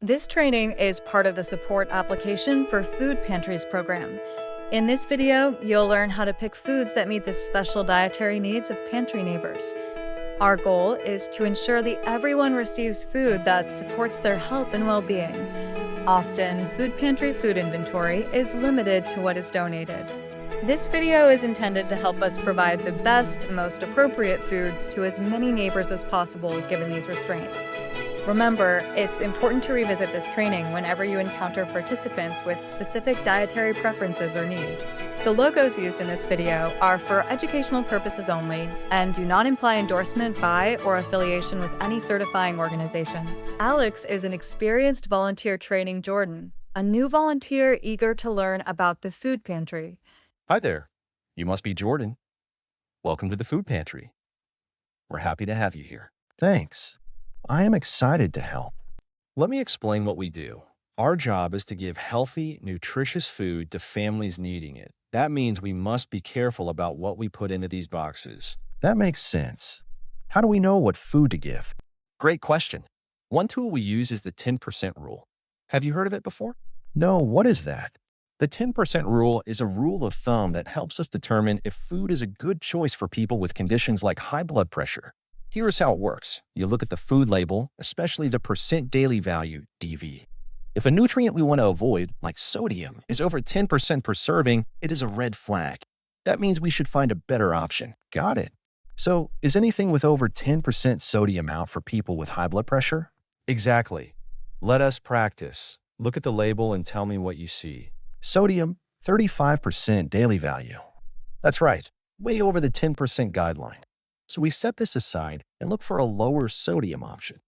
This training is part of the support application for Food Pantries program. In this video, you'll learn how to pick foods that meet the special dietary needs of pantry neighbors. Our goal is to ensure that everyone receives food that supports their health and well-being. Often, food pantry food inventory is limited to what is donated. This video is intended to help us provide the best and most appropriate foods to as many neighbors as possible given these restraints. Remember, it's important to revisit this training whenever you encounter participants with specific dietary preferences or needs. The logos used in this video are for educational purposes only and do not imply endorsement by or affiliation with any certifying organization. Alex is an experienced volunteer training Jordan, a new volunteer eager to learn about the food pantry. Hi there. You must be Jordan. Welcome to the Food Pantry. We're happy to have you here. Thanks. I am excited to help. Let me explain what we do. Our job is to give healthy, nutritious food to families needing it. That means we must be careful about what we put into these boxes. That makes sense. How do we know what food to give? Great question. One tool we use is the 10% rule. Have you heard of it before? No, what is that? The 10% rule is a rule of thumb that helps us determine if food is a good choice for people with conditions like high blood pressure. Here's how it works. You look at the food label, especially the percent daily value, DV. If a nutrient we want to avoid, like sodium, is over 10% per serving, it is a red flag. That means we should find a better option. Got it. So, is anything with over 10% sodium out for people with high blood pressure? Exactly. Let us practice. Look at the label and tell me what you see. Sodium, 35% daily value. That's right, way over the 10% guideline. So we set this aside and look for a lower sodium option.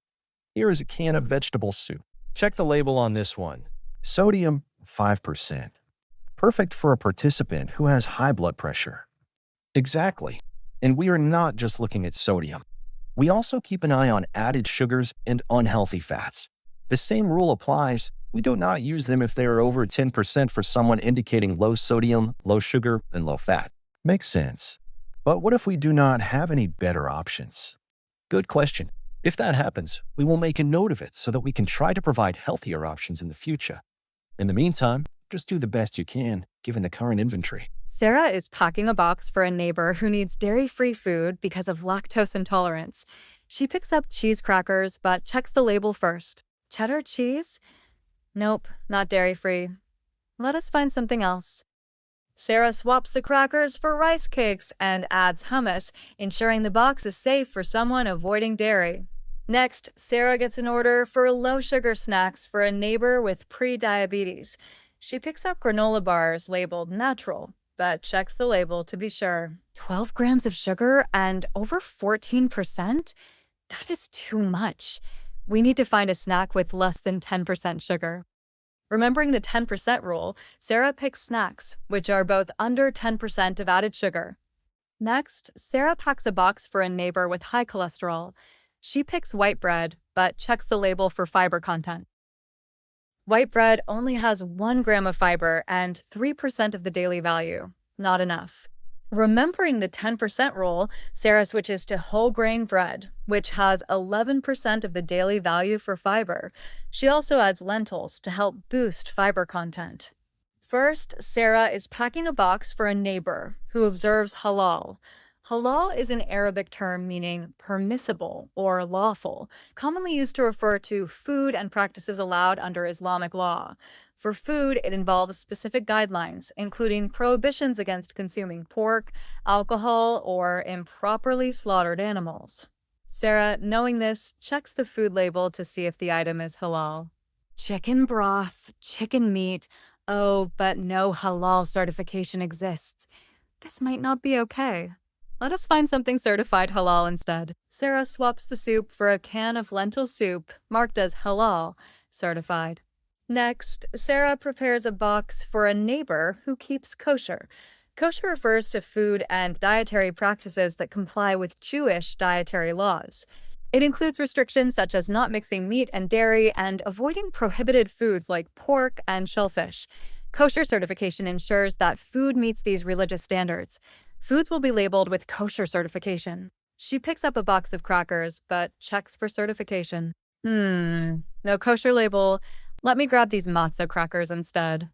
Here is a can of vegetable soup. Check the label on this one. Sodium, 5%. Perfect for a participant who has high blood pressure. Exactly. And we are not just looking at sodium. We also keep an eye on added sugars and unhealthy fats. The same rule applies. We do not use them if they are over 10% for someone indicating low sodium, low sugar, and low fat. Makes sense. But what if we do not have any better options? Good question. If that happens, we will make a note of it so that we can try to provide healthier options in the future. In the meantime, just do the best you can, given the current inventory. Sarah is packing a box for a neighbor who needs dairy-free food because of lactose intolerance. She picks up cheese crackers, but checks the label first. Cheddar cheese? Nope, not dairy-free. Let us find something else. Sarah swaps the crackers for rice cakes and adds hummus, ensuring the box is safe for someone avoiding dairy. Next, Sarah gets an order for low-sugar snacks for a neighbor with pre-diabetes. She picks up granola bars labeled natural, but checks the label to be sure. 12 grams of sugar and over 14%? That is too much. We need to find a snack with less than 10% sugar. Remembering the 10% rule, Sarah picks snacks, which are both under 10% of added sugar. Next, Sarah packs a box for a neighbor with high cholesterol. She picks white bread, but checks the label for fiber content. White bread only has 1 gram of fiber and 3% of the daily value. Not enough. Remembering the 10% rule, Sarah switches to whole grain bread, which has 11% of the daily value for fiber. She also adds lentils to help boost fiber content. First, Sarah is packing a box for a neighbor who observes halal. Halal is an Arabic term meaning permissible or lawful, commonly used to refer to food and practices allowed under Islamic law. For food, it involves specific guidelines, including prohibitions against consuming pork, alcohol, or improperly slaughtered animals. Sarah, knowing this, checks the food label to see if the item is halal. Chicken broth, chicken meat. Oh, but no halal certification exists. This might not be okay. Let us find something certified halal instead. Sarah swaps the soup for a can of lentil soup marked as halal certified. Next, Sarah prepares a box for a neighbor who keeps kosher. Kosher refers to food and dietary practices that comply with Jewish dietary laws. It includes restrictions such as not mixing meat and dairy and avoiding prohibited foods like pork and shellfish. Kosher certification ensures that food meets these religious standards. Foods will be labeled with kosher certification. She picks up a box of crackers, but checks for certification. No kosher label. Let me grab these matzo crackers instead.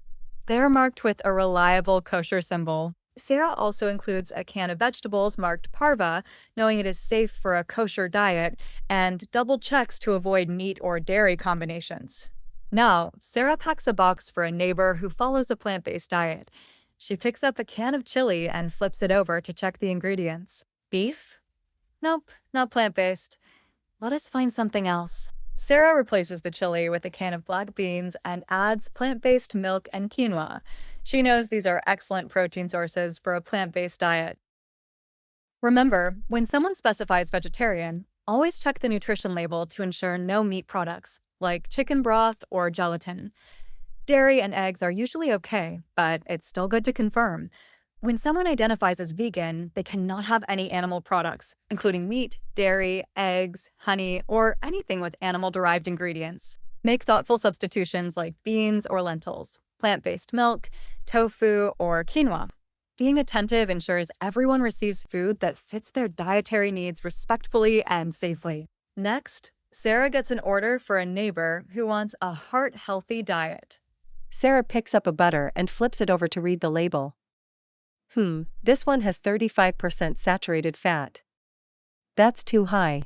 They're marked with a reliable kosher symbol. Sarah also includes a can of vegetables marked parva, knowing it is safe for a kosher diet, and double checks to avoid meat or dairy combinations. Now, Sarah packs a box for a neighbor who follows a plant-based diet. She picks up a can of chili and flips it over to check the ingredients. Beef? Nope, not plant-based. Let us find something else. Sarah replaces the chili with a can of black beans and adds plant-based milk and quinoa. She knows these are excellent protein sources for a plant-based diet. Remember, when someone specifies vegetarian, always check the nutrition label to ensure no meat products, like chicken broth or gelatin. Dairy and eggs are usually okay, but it's still good to confirm. When someone identifies as vegan, they cannot have any animal products, including meat, dairy, eggs, honey, or anything with animal-derived ingredients. Make thoughtful substitutions like beans or lentils, plant-based milk, tofu, or quinoa. Being attentive ensures everyone receives food that fits their dietary needs respectfully and safely. Next, Sarah gets an order for a neighbor who wants a heart-healthy diet. Sarah picks up a butter and flips it over to read the label. This one has 35% saturated fat. That's too high.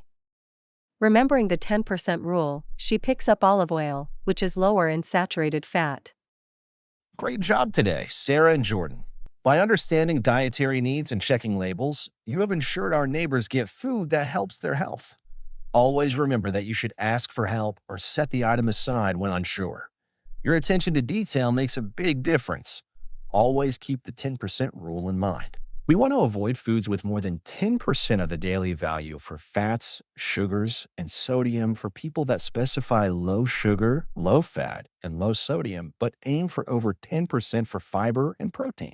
Remembering the 10% rule, she picks up olive oil, which is lower in saturated fat. Great job today, Sarah and Jordan. By understanding dietary needs and checking labels, you have ensured our neighbors get food that helps their health. Always remember that you should ask for help or set the item aside when unsure. Your attention to detail makes a big difference. Always keep the 10% rule in mind. We want to avoid foods with more than 10% of the daily value for fats, sugars, and sodium for people that specify low sugar, low fat, and low sodium, but aim for over 10% for fiber and protein.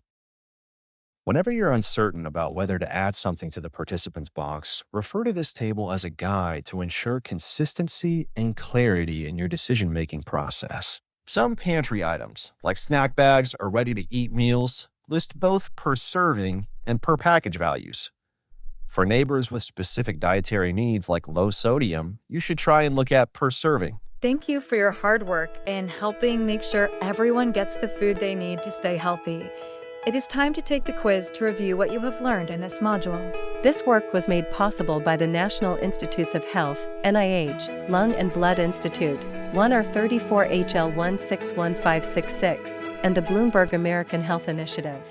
Whenever you're uncertain about whether to add something to the participants box, refer to this table as a guide to ensure consistency and clarity in your decision-making process. Some pantry items, like snack bags or ready-to-eat meals, list both per serving and per package values. For neighbors with specific dietary needs like low sodium, you should try and look at per serving. Thank you for your hard work in helping make sure everyone gets the food they need to stay healthy. It is time to take the quiz to review what you have learned in this module. This work was made possible by the National Institutes of Health, NIH, Lung and Blood Institute, 1R34HL161566, and the Bloomberg American Health Initiative.